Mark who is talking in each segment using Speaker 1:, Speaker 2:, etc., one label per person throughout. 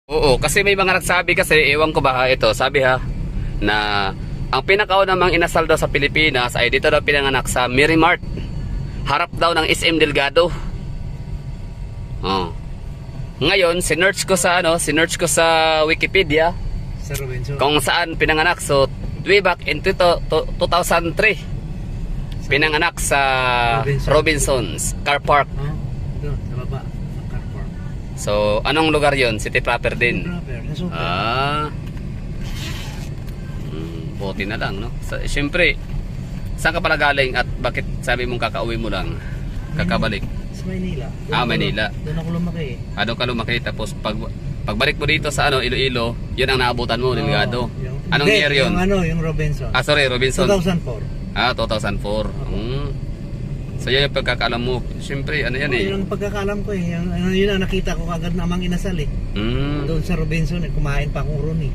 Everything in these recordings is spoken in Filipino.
Speaker 1: Oo, kasi may mga nagsabi kasi, ewan ko ba ito, sabi ha, na ang pinakaunang mga inasal daw sa Pilipinas ay dito daw pinanganak sa Miramart. Harap daw ng SM Delgado. Oh. Ngayon, sinearch ko sa Wikipedia
Speaker 2: Sa Robinson.
Speaker 1: kung saan pinanganak. So, way back in 2003, pinanganak sa Robinson's Car Park.
Speaker 2: Oh, doon, sa baba. Sa car park.
Speaker 1: So, anong lugar yon? City proper din.
Speaker 2: Proper, sa super.
Speaker 1: Buti na lang, no? Siyempre, saan ka pala galing at bakit sabi mong kakauwi mo lang? Kakabalik?
Speaker 2: Sa Maynila.
Speaker 1: Manila.
Speaker 2: Doon ako lumaki eh.
Speaker 1: Ano ka lumaki? Tapos pagbalik mo dito sa Iloilo, yun ang naabutan mo, Delgado. Anong
Speaker 2: Hindi,
Speaker 1: year yun?
Speaker 2: Yung Robinson.
Speaker 1: Sorry, Robinson.
Speaker 2: 2004.
Speaker 1: 2004. So, yan yung pagkakaalam mo. Siyempre, ano yan eh.
Speaker 2: Yun ang pagkakalam ko eh. Yun ang nakita ko agad na amang inasal eh. Doon sa Robinson eh. Kumain pa akong ron eh.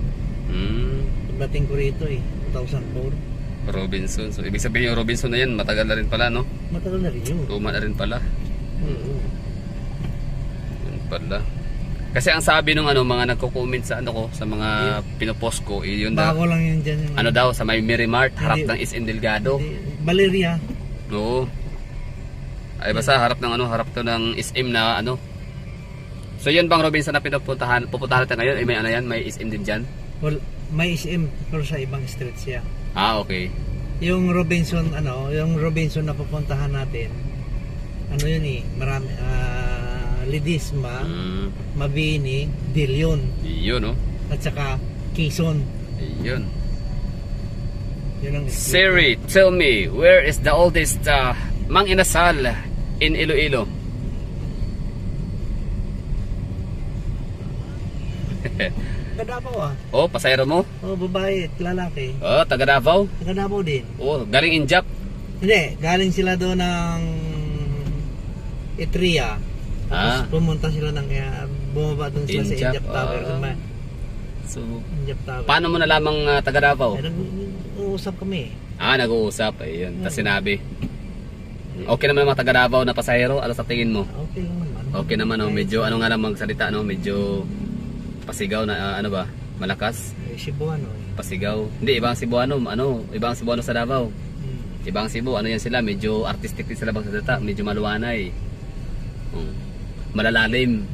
Speaker 2: Pagdating ko rito eh. 2004.
Speaker 1: Robinson. So, ibig sabihin yung Robinson na yan, matagal na rin pala, no?
Speaker 2: Matagal na rin yun.
Speaker 1: Luma na rin pala.
Speaker 2: Oo.
Speaker 1: Yun pala. Kasi ang sabi nung mga nagko-comment sa sa mga pinopost ko, yun daw.
Speaker 2: Bago lang yun dyan.
Speaker 1: Ano daw sa may Miramart, harap
Speaker 2: Hindi.
Speaker 1: ng SM Delgado.
Speaker 2: Valeria.
Speaker 1: Oo. Ay basta harap to ng SM na So yun bang Robinson na pupuntahan natin ngayon? May yan, may SM din diyan.
Speaker 2: Well, may SM pero sa ibang street siya.
Speaker 1: Okay.
Speaker 2: Yung Robinson na pupuntahan natin. Yun eh, marami Lidisma, Mabini, Dilion,
Speaker 1: Yun, no?
Speaker 2: at saka Quezon.
Speaker 1: Yun.
Speaker 2: Yun ang
Speaker 1: Siri, tell me, where is the oldest mang inasal in Iloilo?
Speaker 2: Taga Davao
Speaker 1: Oh, pasayro mo?
Speaker 2: Oh, babae at lalaki.
Speaker 1: Oh, taga Davao?
Speaker 2: Taga Davao din.
Speaker 1: Oh, galing Injap?
Speaker 2: Hindi, galing sila doon ng Etria. Tapos pumunta sila bumaba doon sila sa Injap Tower.
Speaker 1: So,
Speaker 2: Injap Tower.
Speaker 1: paano mo nalamang taga Davao?
Speaker 2: Nag-uusap kami.
Speaker 1: Nag-uusap. Ayun, tapos sinabi. Okay naman mga taga Davao na pasahero? Ano sa tingin mo?
Speaker 2: Okay lang naman.
Speaker 1: Okay naman, medyo nga lang magsalita, medyo pasigaw na, malakas?
Speaker 2: Cebuano.
Speaker 1: Pasigaw. Hindi, ibang Cebuano, ibang Cebuano sa Davao. Ibang Cebu, yan sila, medyo artistic din sila bang salita, medyo maluwanay. Malalalim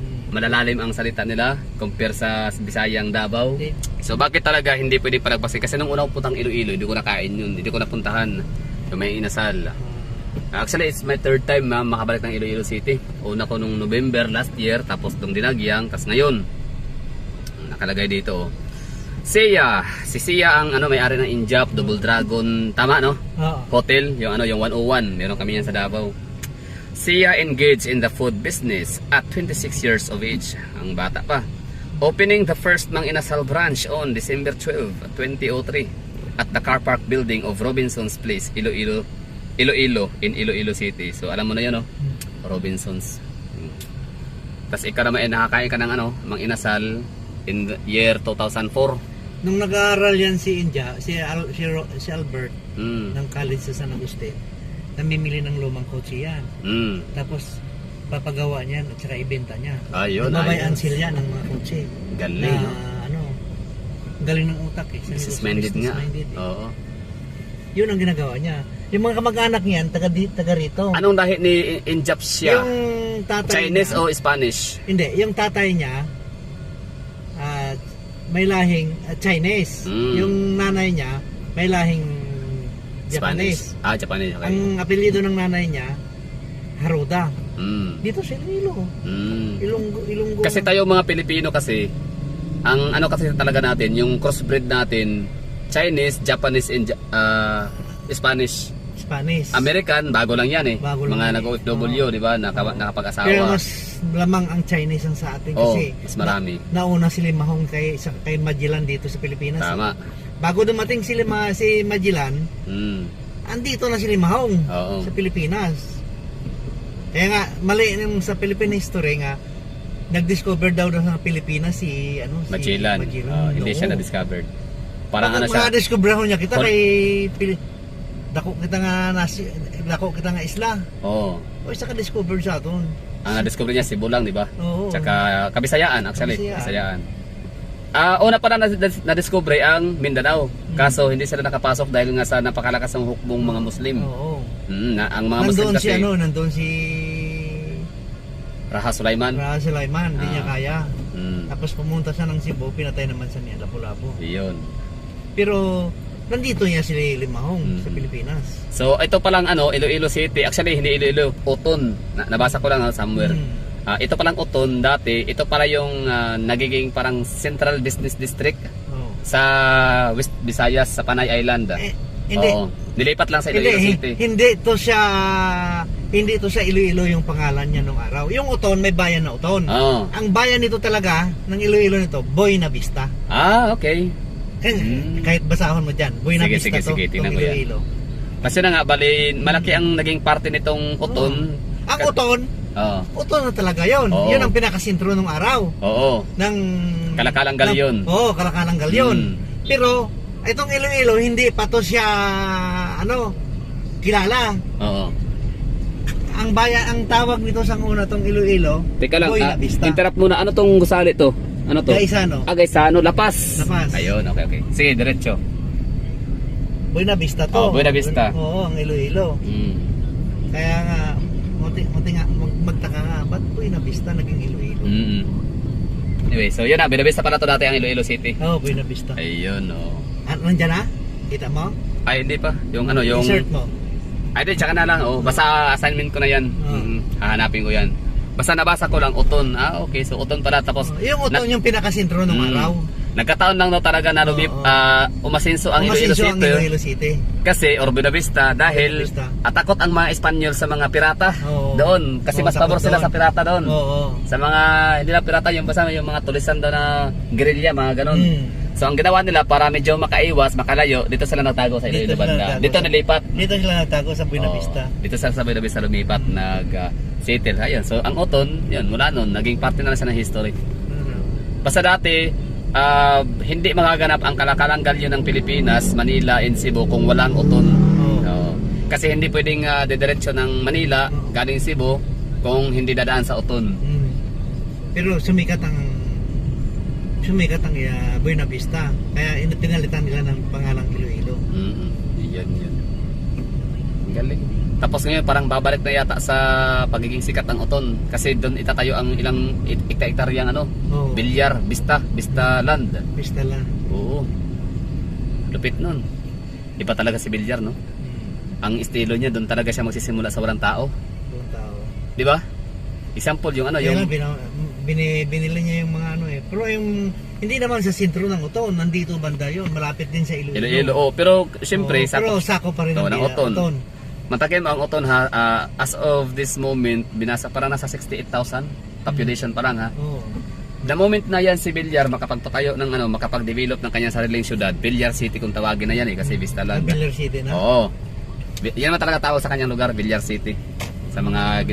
Speaker 1: ang salita nila compare sa Bisayang Davao. So bakit talaga hindi pwede palagpasin? Kasi nung unang puntang Iloilo, hindi ko nakain yun, hindi ko napuntahan yung may inasal. Actually, it's my third time makabalik ng Iloilo City. Una ko nung November last year, tapos nung Dinagyang, tapos ngayon nakalagay dito. Si Sia ang may-ari ng Injap, Double Dragon, tama no? Hotel, yung yung 101, meron kami yan sa Davao. Sia engaged in the food business at 26 years of age, ang bata pa. Opening the first Mang Inasal branch on December 12, 2003 at the car park building of Robinson's Place, Iloilo in Iloilo City. So alam mo na yun, no? Robinson's. Tapos ikaw naman nakakain ka ng Mang Inasal in the year 2004.
Speaker 2: Nung nag-aaral yan si Albert ng college sa San Agustin, namimili ng lumang kotse yan. Tapos papagawa niyan at saka ibenta niya.
Speaker 1: Ayun,
Speaker 2: nababayan sila ng mga kotse.
Speaker 1: Galing,
Speaker 2: galing ng utak eh.
Speaker 1: Business minded nga. Oo.
Speaker 2: Yun ang ginagawa niya. Yung mga kamag-anak niyan, taga rito.
Speaker 1: Anong lahi ni Injap siya?
Speaker 2: Yung tatay
Speaker 1: Chinese
Speaker 2: niya,
Speaker 1: o Spanish?
Speaker 2: Hindi, yung tatay niya may lahing Chinese. Yung nanay niya may lahing Japanese.
Speaker 1: Japanese. Okay.
Speaker 2: Ang apelyido ng nanay niya Haruda. Dito sa Iloilo. Ilonggo.
Speaker 1: Kasi tayo mga Pilipino kasi ang kasi talaga natin, yung crossbreed natin, Chinese, Japanese and Spanish. American, bago lang yan eh. Mga nag-OFW, di ba? Nakapag-asawa.
Speaker 2: Kaya mas lamang ang Chinese ang sa atin kasi
Speaker 1: mas marami.
Speaker 2: Nauna si Limahong kay Magellan dito sa Pilipinas.
Speaker 1: Tama.
Speaker 2: Bago dumating si Magellan, andito na si Limahong sa Pilipinas. Kaya nga, mali yung sa Philippine history nga, nag-discover daw sa Pilipinas si
Speaker 1: Magellan. Hindi siya na-discovered. Parang siya.
Speaker 2: Discover niya kita kay dako kita nga isla. O isa ka discover sa aton.
Speaker 1: Ang na-discover niya Cebu lang, di ba?
Speaker 2: Oo.
Speaker 1: Tsaka Kabisayaan actually. Kabisayaan. Una pa na na-discover ang Mindanao. Kaso hindi sila nakapasok dahil nga sa napakalakas ng hukbong mga Muslim.
Speaker 2: Oo.
Speaker 1: Ang mga Muslim kasi
Speaker 2: Nandun si
Speaker 1: Raha Sulaiman.
Speaker 2: Hindi niya kaya.
Speaker 1: Mm.
Speaker 2: Tapos pumunta siya ng Cebu, pinatay naman sa niya, Lapu-Lapu.
Speaker 1: Iyon.
Speaker 2: Pero nandito niya si Limahong sa Pilipinas.
Speaker 1: So ito pa lang Iloilo City. Actually hindi Iloilo, Uton. Nabasa ko lang somewhere. Ito palang Uton dati, ito pala yung nagiging parang Central Business District sa West Visayas sa Panay Island.
Speaker 2: Hindi.
Speaker 1: Oo. Nilipat lang sa Iloilo City.
Speaker 2: Hindi to siya Iloilo yung pangalan niya nung araw. Yung Uton, may bayan na Uton.
Speaker 1: Oo.
Speaker 2: Ang bayan nito talaga ng Iloilo nito, Buena Vista.
Speaker 1: Okay.
Speaker 2: Kahit basahon mo dyan, Buena Vista
Speaker 1: sige, tingnan ko yan.
Speaker 2: Iloilo.
Speaker 1: Kasi na nga, bali, malaki ang naging parte nitong Uton.
Speaker 2: Ang Uton, Uton na talaga yun.
Speaker 1: Oo.
Speaker 2: Yun ang pinakasintro nung araw.
Speaker 1: Oo.
Speaker 2: Ng
Speaker 1: Kalakalang Galyon.
Speaker 2: Oo, Kalakalang Galyon. Pero itong Iloilo hindi pa to siya kilala.
Speaker 1: Oo.
Speaker 2: Ang bayan, ang tawag nito sa una tong Iloilo.
Speaker 1: Teka lang,
Speaker 2: Buena Vista.
Speaker 1: interrupt muna. Ano tong gusali to? Ano to?
Speaker 2: Gaisano.
Speaker 1: Gaisano, Lapas.
Speaker 2: Lapas.
Speaker 1: Ayun, okay. Sige, diretso.
Speaker 2: Buena Vista to.
Speaker 1: Buena Vista.
Speaker 2: Oo, ang Iloilo. Kaya nga munti nga magtaka nga, ba't Buena Vista naging Iloilo?
Speaker 1: Anyway, so yun na, Buena Vista pala to dati ang Iloilo City.
Speaker 2: Buena Vista.
Speaker 1: Ayun,
Speaker 2: Nandyan na? Kita mo?
Speaker 1: Ay, hindi pa. Yung
Speaker 2: Insert mo.
Speaker 1: Ay, di, tsaka na lang. Basta assignment ko na yan. Hahanapin ko yan. Basta nabasa ko lang, Uton. Okay, so Uton pala. Tapos,
Speaker 2: yung Uton yung pinakasintro ng araw.
Speaker 1: Nagkataon lang talaga na umasinso ang Iloilo City. Kasi, or Buena Vista, dahil atakot ang mga Espanyol sa mga pirata doon. Kasi mas pabor sila sa pirata doon. Sa mga, hindi na pirata, yung basta yung mga tulisan doon na guerrilla, mga ganon. So ang ginawa nila para medyo makaiwas, makalayo, dito sila nagtago sa Iloilo banda. Dito nilipat.
Speaker 2: Dito sila nagtago sa Buena Vista.
Speaker 1: Dito sa Buena Vista lumipat, nag-settle. Ayun. So ang Uton, yun, mula noon, naging parte na siya ng history. Basta dati, hindi magaganap ang Kalakalang Galyon ng Pilipinas, Manila, and Cebu kung walang Uton. Kasi hindi pwedeng dediretso ng Manila, galing Cebu, kung hindi dadaan sa Uton.
Speaker 2: Pero sumikat ang Buena Vista. Kaya pinalitan nila ng pangalang Iloilo.
Speaker 1: Yan. Galing. Tapos ngayon parang babalik na yata sa pagiging sikat ng Uton. Kasi doon itatayo ang ilang hektaryang Bilyar, Vista Land.
Speaker 2: Vista Land.
Speaker 1: Oo. Lupit nun. Iba talaga si Bilyar, no? Ang estilo niya, doon talaga siya magsisimula sa walang tao. Di ba? Example, yung
Speaker 2: binili niya yung mga pero yung hindi naman sa sentro ng Uton, nandito banda yun, malapit din sa Iloilo.
Speaker 1: Pero siyempre
Speaker 2: pero sako pa rin ng
Speaker 1: Uton. Matakin mo ang Uton as of this moment, binasa parang nasa 68,000 population pa lang The moment na yan si Bilyar makapagpatayo ng makapag-develop ng kanyang sariling syudad, Bilyar City kung tawagin na yan kasi Vista Land.
Speaker 2: Bilyar City na?
Speaker 1: Oo. Yan man talaga tawag sa kanyang lugar, Bilyar City. Sa mga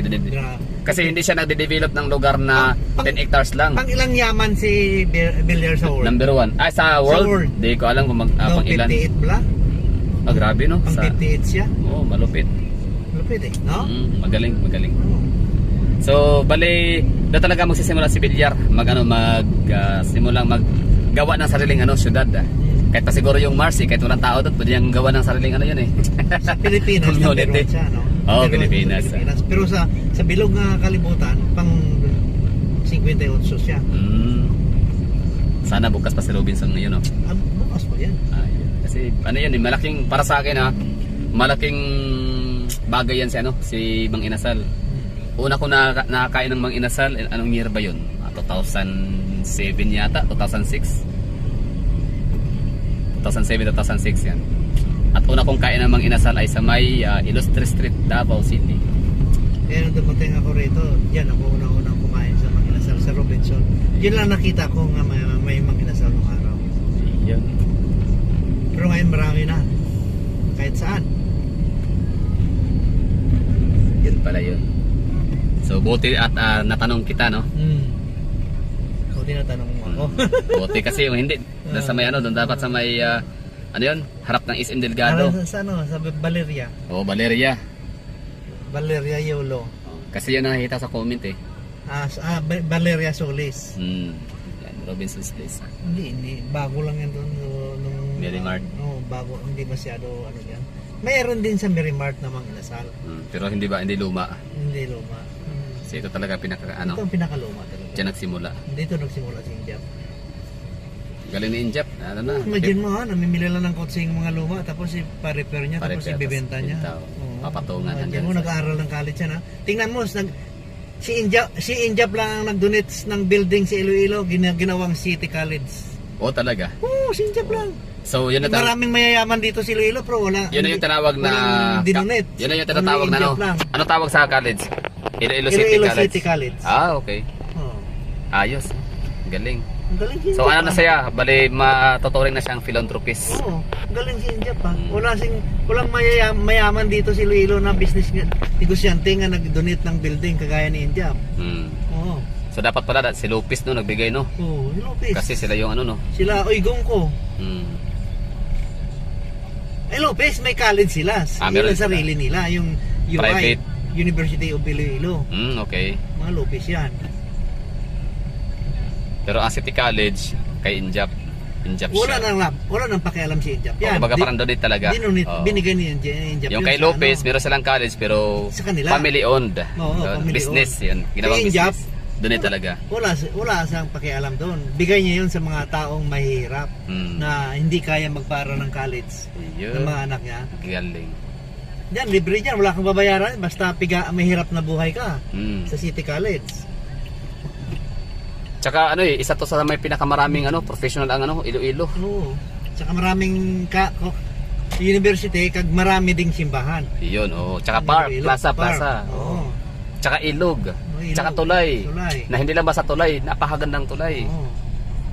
Speaker 1: kasi hindi siya nagde-develop ng lugar na 10 hectares lang.
Speaker 2: Pang ilang yaman si Bilyar sa world?
Speaker 1: Number 1. Sa world? Hindi ko alam kung pang ilan.
Speaker 2: 58 pala?
Speaker 1: Grabe no?
Speaker 2: Pang 58 siya?
Speaker 1: Malupit.
Speaker 2: Malupit no?
Speaker 1: Magaling. So, bali, doon talaga magsisimula si Bilyar simulang maggawa ng sariling syudad. Kahit pa siguro yung Mars, kahit walang tao doon, pwede niyang gawa ng sariling yun
Speaker 2: Sa Pilipinas, number 1 siya, no?
Speaker 1: Pilipinas.
Speaker 2: Pero sa bilog nga kalibutan, pang 58 siya.
Speaker 1: Sana bukas pa si Robinson ngayon, no?
Speaker 2: Bukas pa yan.
Speaker 1: Kasi yun, malaking, para sa akin malaking bagay yan si Mang Inasal. Una ko nakakain ng Mang Inasal, anong year ba yun? 2007 yata, 2006. 2007-2006 yan. At una kong kain ng Mang Inasal ay sa may Ilustre Street, Davao City.
Speaker 2: Nung dumating ako rito, diyan ako unang kumain sa Mang Inasal sa Robinson. Yun lang nakita ko nga may Mang Inasal nung araw.
Speaker 1: Yan.
Speaker 2: Pero ngayon marami na. Kahit saan.
Speaker 1: Yun pala yun. So buti at natanong kita, no?
Speaker 2: Buti natanong mo ako.
Speaker 1: Buti kasi yung hindi sa may doon dapat sa may harap ng SM Delgado.
Speaker 2: Sa Valeria.
Speaker 1: Valeria.
Speaker 2: Valeria Yolo.
Speaker 1: Kasi yun nakikita sa comment
Speaker 2: Valeria Solis.
Speaker 1: Robinson's Place.
Speaker 2: Hindi. Bago lang yan doon. Nung,
Speaker 1: Merrimart.
Speaker 2: Bago. Hindi masyado ano yan. Mayroon din sa Merrimart namang inasal.
Speaker 1: Pero hindi luma.
Speaker 2: Hindi luma.
Speaker 1: So ito talaga
Speaker 2: Ito ang pinakaluma talaga.
Speaker 1: Diyan nagsimula.
Speaker 2: Dito nagsimula si Injap.
Speaker 1: Galing ni Injap. Ano na?
Speaker 2: Imagine mo ha, namimili lang ng kotse yung mga luma, tapos pa-repair niya, tapos
Speaker 1: Pa-repair,
Speaker 2: ibebenta niya.
Speaker 1: tapos
Speaker 2: Oo.
Speaker 1: papatungan
Speaker 2: Imagine
Speaker 1: hanggang
Speaker 2: mo,
Speaker 1: sa-
Speaker 2: nag-aaral ng college yan ha. Tingnan mo, si Injap lang ang nag-donate ng building sa Iloilo, ginawang City College.
Speaker 1: Oo, talaga.
Speaker 2: Oo, si Injap lang.
Speaker 1: So yun na
Speaker 2: Maraming mayayaman dito sa Iloilo, pero wala.
Speaker 1: yun na yung tinawag na
Speaker 2: walang dinonate.
Speaker 1: yun na yung tinatawag na
Speaker 2: Only Injap lang.
Speaker 1: ano tawag sa college? Iloilo City
Speaker 2: Iloilo
Speaker 1: College.
Speaker 2: City College.
Speaker 1: Okay.
Speaker 2: Oo.
Speaker 1: Ayos. Galing.
Speaker 2: Ang galing si
Speaker 1: So
Speaker 2: Injap,
Speaker 1: ano na
Speaker 2: ah.
Speaker 1: siya? Bali matuturing na siyang philanthropist.
Speaker 2: Oo, galing si Injap ha. Walang mayaman dito si Iloilo na business negosyante nga nag-donate ng building kagaya ni Injap. Oo.
Speaker 1: So dapat pala si Lopez no nagbigay no.
Speaker 2: Oo, si Lopez.
Speaker 1: Kasi sila yung ano no.
Speaker 2: Sila, Oygong ko. Lopez, may college sila.
Speaker 1: Meron
Speaker 2: Sila sarili nila. Yung UI,
Speaker 1: Private.
Speaker 2: University of Iloilo.
Speaker 1: Okay.
Speaker 2: Mga Lopez yan.
Speaker 1: Pero ang City College kay Injap
Speaker 2: Wala
Speaker 1: siya.
Speaker 2: nang pakialam si Injap.
Speaker 1: Yan, kumbaga parang donate talaga. Oo.
Speaker 2: Binigay ni Injap.
Speaker 1: Yung
Speaker 2: yun
Speaker 1: kay
Speaker 2: sa
Speaker 1: Lopez,
Speaker 2: ano.
Speaker 1: meron silang college pero
Speaker 2: Sa kanila.
Speaker 1: family owned.
Speaker 2: Oo, family
Speaker 1: business yan. Ginawang
Speaker 2: Kay Injap,
Speaker 1: business. Donate talaga.
Speaker 2: Wala siyang pakialam doon. Bigay niya yun sa mga taong mahihirap na hindi kaya magpara ng college ng mga anak niya.
Speaker 1: Galing.
Speaker 2: Diyan, libre dyan. Wala kang babayaran. Basta mahirap na buhay ka sa City College.
Speaker 1: Tsaka isa to sa may pinakamaraming professional ang Iloilo.
Speaker 2: Oo. Tsaka maraming university, kag marami ding simbahan.
Speaker 1: Yun, Tsaka park, plaza.
Speaker 2: Oo.
Speaker 1: Tsaka ilog.
Speaker 2: Ilog.
Speaker 1: Tsaka tulay.
Speaker 2: Tulay.
Speaker 1: Na hindi lang basta tulay, napakagandang tulay.
Speaker 2: Oo.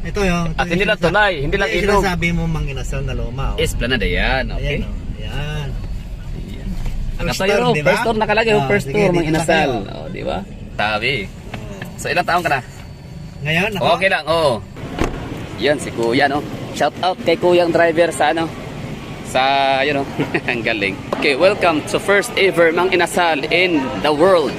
Speaker 2: Ito yung...
Speaker 1: At hindi lang tulay, hindi lang ilog.
Speaker 2: Sinasabi mo mang inasal na luma.
Speaker 1: Esplanade yan, okay?
Speaker 2: Ayan, Ayan.
Speaker 1: First
Speaker 2: First tour, di ba?
Speaker 1: First tour nakalagay, first
Speaker 2: sige,
Speaker 1: tour,
Speaker 2: dito
Speaker 1: mang
Speaker 2: na
Speaker 1: inasal.
Speaker 2: kayo.
Speaker 1: Di ba? Tabi. So ilang taon ka na?
Speaker 2: Ngayon, ako?
Speaker 1: Okay lang, Yan, si Kuya, no? Shout out kay Kuyang driver sa ang galing. Okay, welcome to first ever mang inasal in the world.